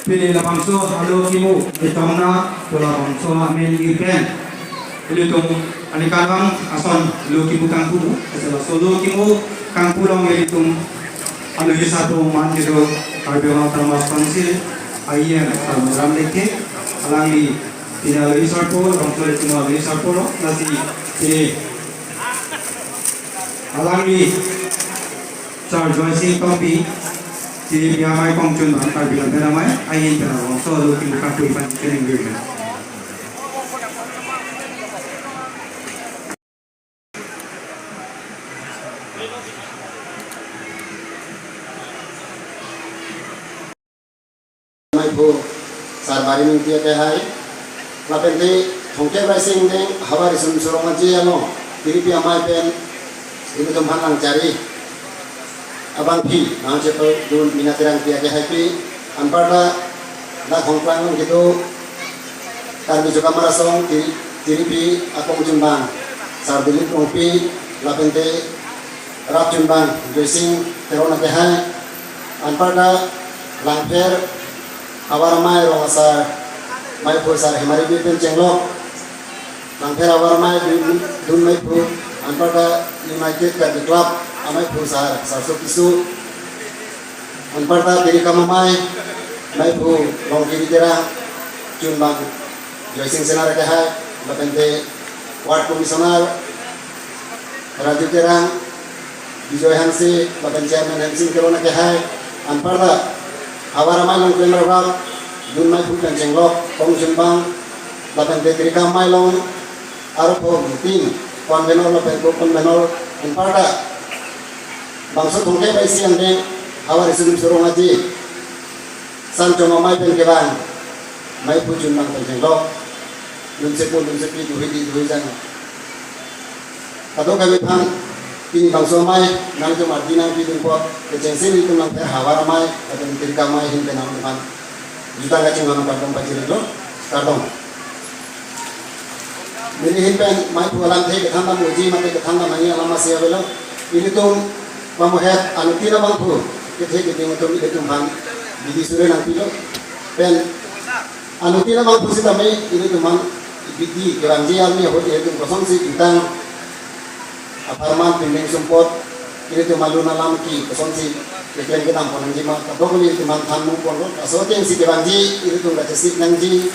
pilih la bangso halo kimu ditomna tola bangso amen gipen pilih tum anikanang ason lo kimu kangku asal solo kimu kangku long tum anu yisatu man gitu karbewa termas pansil ayyan ram leke alangi tidak lagi sarpo bangso itu lagi sarpo lo nasi sini alangi char joising kopi si biamai kongchun bang kar bilang benamai ayin benamai so lo kim bukan kuipan kening gitu. Mai bu sarbari mingti ke hai lapenti thongke rising deng hawa risum surong aji ano diri biamai pen ini tuh hanang cari abang pi nang ceto dun minatirang pia ke happy amparda na khongplang gitu kan di juga marasong diri pi akong jumbang sarbili pi lapente rap jumbang dressing terona ke hai amparda langper awaramai rongasar mai pusar himari bipin cenglok langper awaramai dun mai pu amparda United Country Club amai pusar sarso kisu anparta diri kamamai mai pu long kiri tera junbang joising senar ke hai batente ward komisioner raju terang bijoy hansi baten chairman hansi kerona ke hai anparta awaramai long kemer ram dun mai pu dan jenglok kong junbang batente diri kamai long aropo tin konvenor lo pen konvenor anparta bangsa tungke baisi ande awar isum surong aji san cuma mai pen keban mai pujun mang penjenglo dun sepi duhi jan atau kami pan ini bangsa mai nang cuma dinang pidun pot kecengsin itu nang per hawar mai atau tirka mai himpe nang pan juta kacung nang kartong paciri lo kartong ini himpe mai pualan teh ketanda muji mate ketanda nanya lama siapa lo ini tuh mamuhet anu tina bangku kita untuk itu tumpang di sore nanti lo pen anu tina bangku sih kami ini tumpang di keranjian nih hoti itu kosong sih tentang aparman pimbing sumpot ini tuh malu nalam ki kosong sih kekian kita ampun jima kadang ini tumpang tamu pun lo asalnya si keranji ini tuh nggak cesik nanti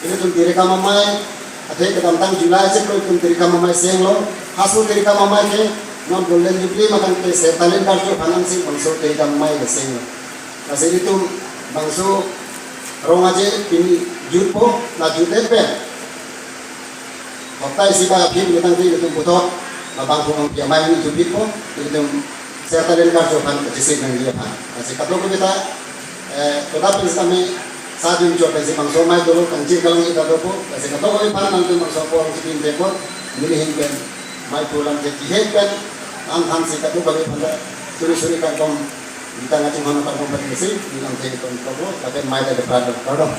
ini tuh direkam mamai atau kita tentang Julai sih kalau tuh direkam mamai siang lo hasil direkam mamai ke non golden jubilee makan ke setalin kartu financing bangso ke damai keseng kasih itu bangso rong aja ini jurpo na jute pe hotai si ba phi tang ti itu butot na bang phung pia mai ni jubit po itu setalin kartu fan keseng nang dia pan kasih kato ko kita tetap kami sadun jo pe si bangso mai dulu kanci kalau kita dopo kasih kato ko pan nang tu bangso po spin depot milihin pen mai pulang ke kihen ang si katu bagi pada suri kantong kita ngacung hana kantong berisi bilang jadi kantong tapi mai dari produk